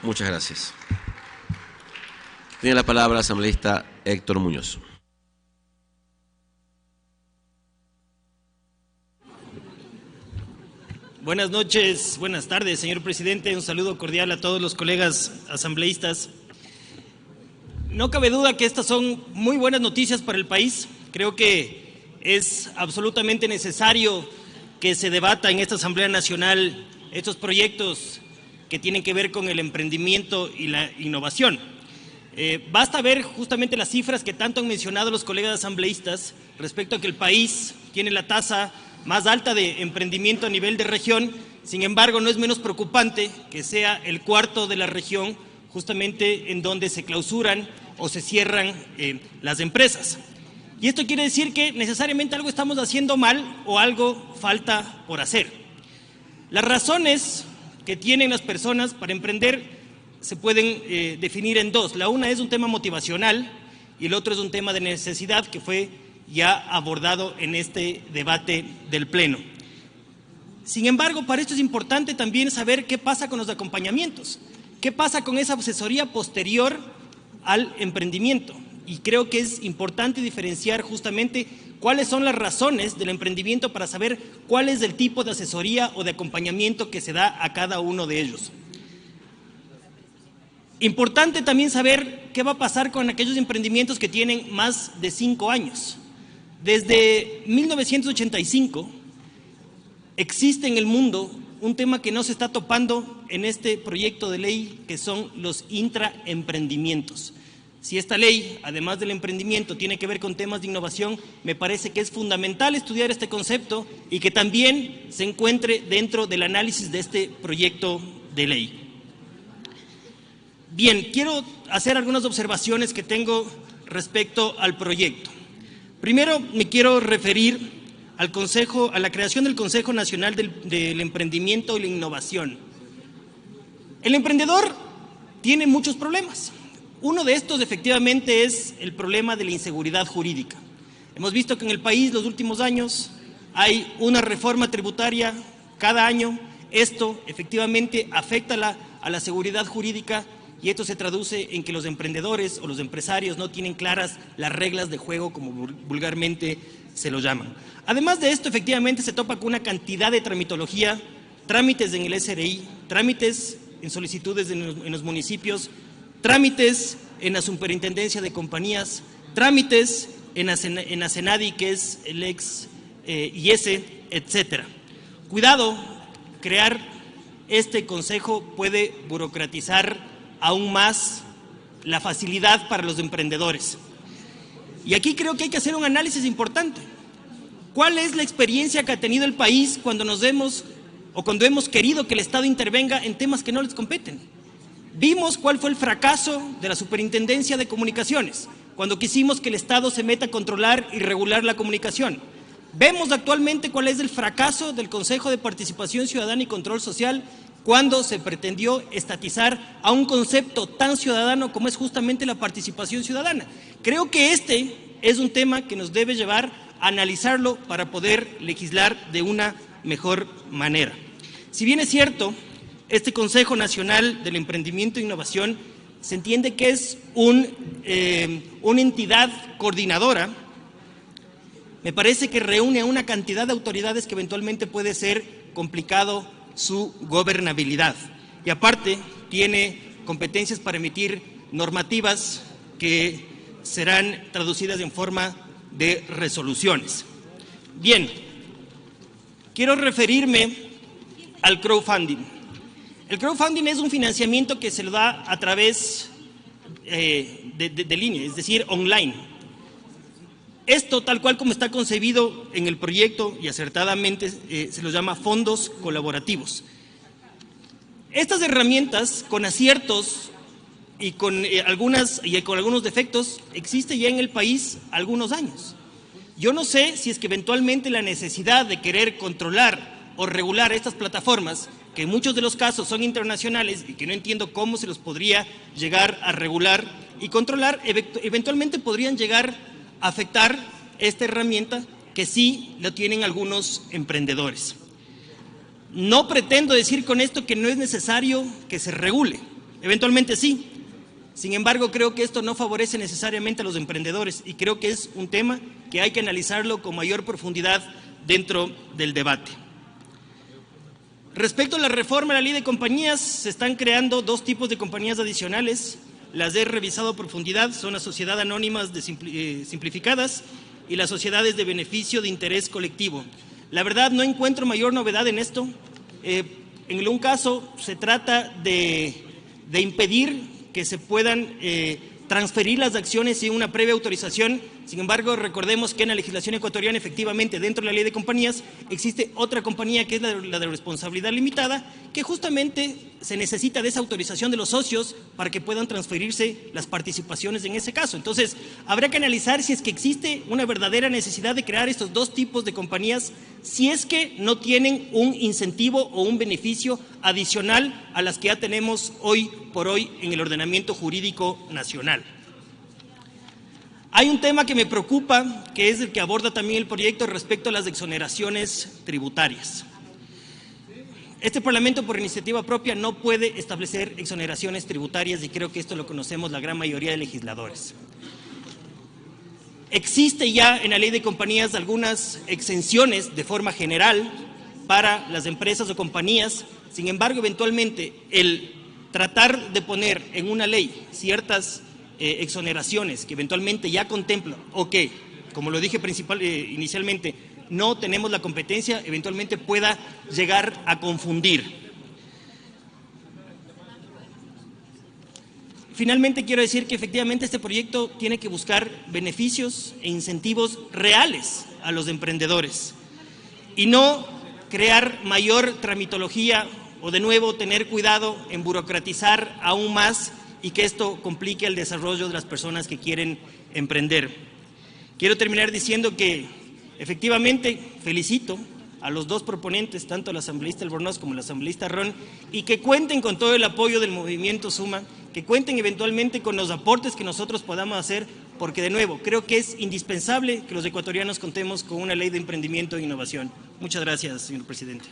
Muchas gracias. Tiene la palabra el asambleísta Héctor Muñoz. Buenas noches, buenas tardes, señor presidente. Un saludo cordial a todos los colegas asambleístas. No cabe duda que estas son muy buenas noticias para el país. Creo que es absolutamente necesario que se debata en esta Asamblea Nacional estos proyectos que tienen que ver con el emprendimiento y la innovación. Basta ver justamente las cifras que tanto han mencionado los colegas asambleístas respecto a que el país tiene la tasa más alta de emprendimiento a nivel de región. Sin embargo, no es menos preocupante que sea el cuarto de la región justamente en donde se clausuran o se cierran las empresas. Y esto quiere decir que necesariamente algo estamos haciendo mal o algo falta por hacer. Las razones que tienen las personas para emprender se pueden definir en dos. La una es un tema motivacional y el otro es un tema de necesidad que fue ya abordado en este debate del Pleno. Sin embargo, para esto es importante también saber qué pasa con los acompañamientos, qué pasa con esa asesoría posterior al emprendimiento. Y creo que es importante diferenciar justamente cuáles son las razones del emprendimiento para saber cuál es el tipo de asesoría o de acompañamiento que se da a cada uno de ellos. Importante también saber qué va a pasar con aquellos emprendimientos que tienen más de 5 años. Desde 1985 existe en el mundo un tema que no se está topando en este proyecto de ley, que son los intraemprendimientos. Si esta ley, además del emprendimiento, tiene que ver con temas de innovación, me parece que es fundamental estudiar este concepto y que también se encuentre dentro del análisis de este proyecto de ley. Bien, quiero hacer algunas observaciones que tengo respecto al proyecto. Primero, me quiero referir a la creación del Consejo Nacional del Emprendimiento y la Innovación. El emprendedor tiene muchos problemas. Uno de estos, efectivamente, es el problema de la inseguridad jurídica. Hemos visto que en el país, los últimos años, hay una reforma tributaria cada año. Esto, efectivamente, afecta a la seguridad jurídica, y esto se traduce en que los emprendedores o los empresarios no tienen claras las reglas de juego, como vulgarmente se lo llaman. Además de esto, efectivamente, se topa con una cantidad de tramitología, trámites en el SRI, trámites en solicitudes en los municipios, trámites en la superintendencia de compañías, trámites en la CENADI, que es el ex IES, etcétera. Cuidado, crear este consejo puede burocratizar aún más la facilidad para los emprendedores. Y aquí creo que hay que hacer un análisis importante. ¿Cuál es la experiencia que ha tenido el país cuando hemos querido que el Estado intervenga en temas que no les competen? Vimos cuál fue el fracaso de la Superintendencia de Comunicaciones, cuando quisimos que el Estado se meta a controlar y regular la comunicación. Vemos actualmente cuál es el fracaso del Consejo de Participación Ciudadana y Control Social, cuando se pretendió estatizar a un concepto tan ciudadano como es justamente la participación ciudadana. Creo que este es un tema que nos debe llevar a analizarlo para poder legislar de una mejor manera. Si bien es cierto, este Consejo Nacional del Emprendimiento e Innovación se entiende que es una entidad coordinadora, me parece que reúne a una cantidad de autoridades que eventualmente puede ser complicado su gobernabilidad. Y aparte, tiene competencias para emitir normativas que serán traducidas en forma de resoluciones. Bien, quiero referirme al crowdfunding. El crowdfunding es un financiamiento que se lo da a través de línea, es decir, online. Esto, tal cual como está concebido en el proyecto y acertadamente, se los llama fondos colaborativos. Estas herramientas, con aciertos y con algunos defectos, existe ya en el país algunos años. Yo no sé si es que eventualmente la necesidad de querer controlar o regular estas plataformas, que en muchos de los casos son internacionales y que no entiendo cómo se los podría llegar a regular y controlar, eventualmente podrían llegar a afectar esta herramienta que sí lo tienen algunos emprendedores. No pretendo decir con esto que no es necesario que se regule. Eventualmente sí. Sin embargo, creo que esto no favorece necesariamente a los emprendedores y creo que es un tema que hay que analizarlo con mayor profundidad dentro del debate. Respecto a la reforma de la ley de compañías, se están creando dos tipos de compañías adicionales. Las he revisado a profundidad, son las sociedades anónimas simplificadas y las sociedades de beneficio de interés colectivo. La verdad, no encuentro mayor novedad en esto. En un caso se trata de impedir que se puedan transferir las acciones sin una previa autorización. Sin embargo, recordemos que en la legislación ecuatoriana, efectivamente, dentro de la ley de compañías, existe otra compañía que es la de responsabilidad limitada, que justamente se necesita de esa autorización de los socios para que puedan transferirse las participaciones en ese caso. Entonces, habrá que analizar si es que existe una verdadera necesidad de crear estos dos tipos de compañías, si es que no tienen un incentivo o un beneficio adicional a las que ya tenemos hoy por hoy en el ordenamiento jurídico nacional. Hay un tema que me preocupa, que es el que aborda también el proyecto respecto a las exoneraciones tributarias. Este Parlamento, por iniciativa propia, no puede establecer exoneraciones tributarias y creo que esto lo conocemos la gran mayoría de legisladores. Existe ya en la ley de compañías algunas exenciones de forma general para las empresas o compañías. Sin embargo, eventualmente, el tratar de poner en una ley ciertas exoneraciones que eventualmente ya contempla o que, como lo dije inicialmente, no tenemos la competencia, eventualmente pueda llegar a confundir. Finalmente quiero decir que efectivamente este proyecto tiene que buscar beneficios e incentivos reales a los emprendedores y no crear mayor tramitología o de nuevo tener cuidado en burocratizar aún más y que esto complique el desarrollo de las personas que quieren emprender. Quiero terminar diciendo que efectivamente felicito a los dos proponentes, tanto el asambleísta Albornoz como el asambleísta Ron, y que cuenten con todo el apoyo del movimiento Suma, que cuenten eventualmente con los aportes que nosotros podamos hacer, porque de nuevo creo que es indispensable que los ecuatorianos contemos con una ley de emprendimiento e innovación. Muchas gracias, señor presidente.